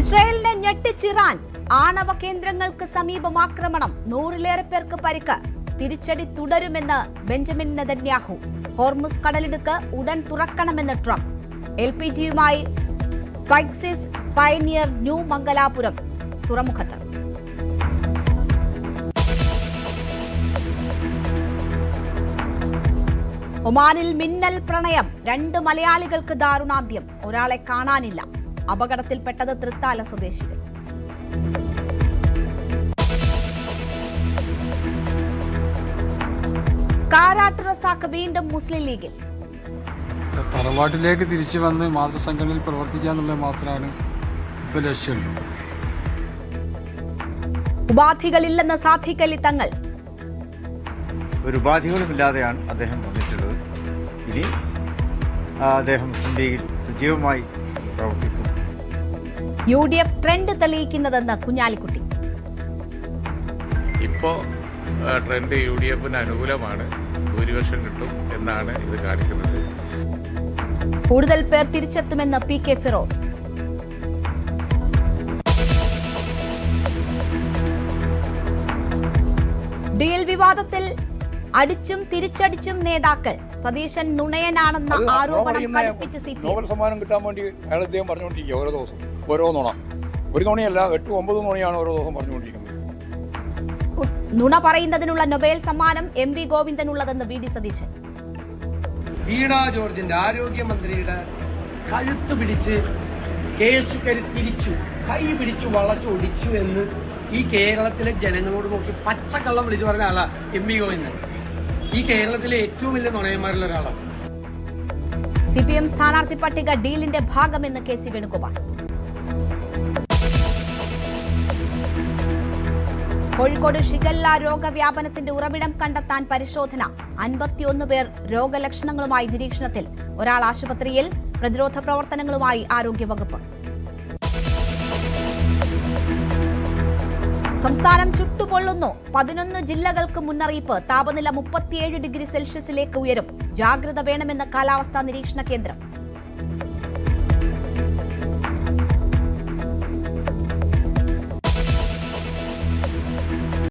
ഇസ്രായേലിനെ ഞെട്ടിച്ചിറാൻ. ആണവ കേന്ദ്രങ്ങൾക്ക് സമീപം ആക്രമണം. 100-ലേറെ പേർക്ക് പരിക്ക്. തിരിച്ചടി തുടരുമെന്ന് ബെഞ്ചമിൻ നെതന്യാഹു. ഹോർമുസ് കടലിടുക്ക് ഉടൻ തുറക്കണമെന്ന് Trump. LPGയുമായി Pyxis pioneer new Mangalapuram തുറമുഖത്ത്. ഒമാനിൽ മിന്നൽ പ്രണയം. 2 മലയാളികൾക്ക് ദാരുണാന്ത്യം. ഒരാളെ കാണാനില്ല. അപകടത്തിൽപ്പെട്ടത് തൃത്താല സ്വദേശികൾ. കാരാട്ട് റസാഖ് വീണ്ടും മുസ്ലിം ലീഗിൽ. തറവാട്ടിലേക്ക് തിരിച്ചു വന്ന് മാതൃസംഘടനയിൽ പ്രവർത്തിക്കുക എന്നുള്ളത് മാത്രമാണ് ഇപ്പോൾ ലക്ഷ്യം. ഉപാധികളില്ലെന്ന് സാദിഖ് അലി തങ്ങൾ. ഒരു ഉപാധികളുമില്ലാതെയാണ് അദ്ദേഹം വന്നിട്ടുള്ളത്. ഇനി അദ്ദേഹം മുസ്ലിം ലീഗിൽ സജീവമായി പ്രവർത്തിക്കും. UDF ട്രെൻഡ് തെളിയിക്കുന്നതെന്ന് കുഞ്ഞാലിക്കുട്ടി. ഇപ്പോ ട്രെൻഡ് UDFന് അനുകൂലമാണ്. ഭൂരിപക്ഷം കിട്ടും എന്നാണ് ഇത് കാണിക്കുന്നത്. കൂടുതൽ പേർ തിരിച്ചെത്തുമെന്ന് PK ഫിറോസ്. ഡീൽ വിവാദത്തിൽ അടിച്ചും തിരിച്ചടിച്ചും നേതാക്കൾ. സതീശൻ നുണയനാണെന്ന ആരോപണം കടുപ്പിച്ച് CPM. നോബൽ സമ്മാനം കിട്ടാൻ വേണ്ടി അയാൾ അദ്ദേഹം പറഞ്ഞുകൊണ്ടിരിക്കുക ഓരോ ദിവസം ഓരോ നുണ. ഒരു നുണയല്ല, 8-9 നുണയാണ് ഓരോ ദിവസം പറഞ്ഞുകൊണ്ടിരിക്കുന്നത്. നുണ പറയുന്നതിനുള്ള നൊബേൽ സമ്മാനം MV ഗോവിന്ദനുള്ളതെന്ന് VD സതീശൻ. വീണ ജോർജിന്റെ ആരോഗ്യമന്ത്രിയുടെ കഴുത്ത് പിടിച്ച് കേസുകാരി തിരിച്ചു, കൈ പിടിച്ചു വളച്ചൊടിച്ചു എന്ന് ഈ കേരളത്തിലെ ജനങ്ങളോട് നോക്കി പച്ചക്കള്ളം വിളിച്ചു പറഞ്ഞ ആളാ MV ഗോവിന്ദൻ. ഈ കേരളത്തിലെ ഏറ്റവും വലിയ നുണയന്മാരിൽ ഒരാളാണ്. CPM സ്ഥാനാർത്ഥി പട്ടിക ഡീലിന്റെ ഭാഗമെന്ന് KC വേണുഗോപാൽ. കോഴിക്കോട് ഷിഗല്ല രോഗവ്യാപനത്തിന്റെ ഉറവിടം കണ്ടെത്താൻ പരിശോധന. 51 പേർ രോഗലക്ഷണങ്ങളുമായി നിരീക്ഷണത്തിൽ. ഒരാൾ ആശുപത്രിയിൽ. പ്രതിരോധ പ്രവർത്തനങ്ങളുമായി ആരോഗ്യവകുപ്പ്. സംസ്ഥാനം ചുട്ടുപൊള്ളുന്നു. 11 ജില്ലകൾക്ക് മുന്നറിയിപ്പ്. താപനില 37 ഡിഗ്രി സെൽഷ്യസിലേക്ക് ഉയരും. ജാഗ്രത വേണമെന്ന് കാലാവസ്ഥാ നിരീക്ഷണ കേന്ദ്രം.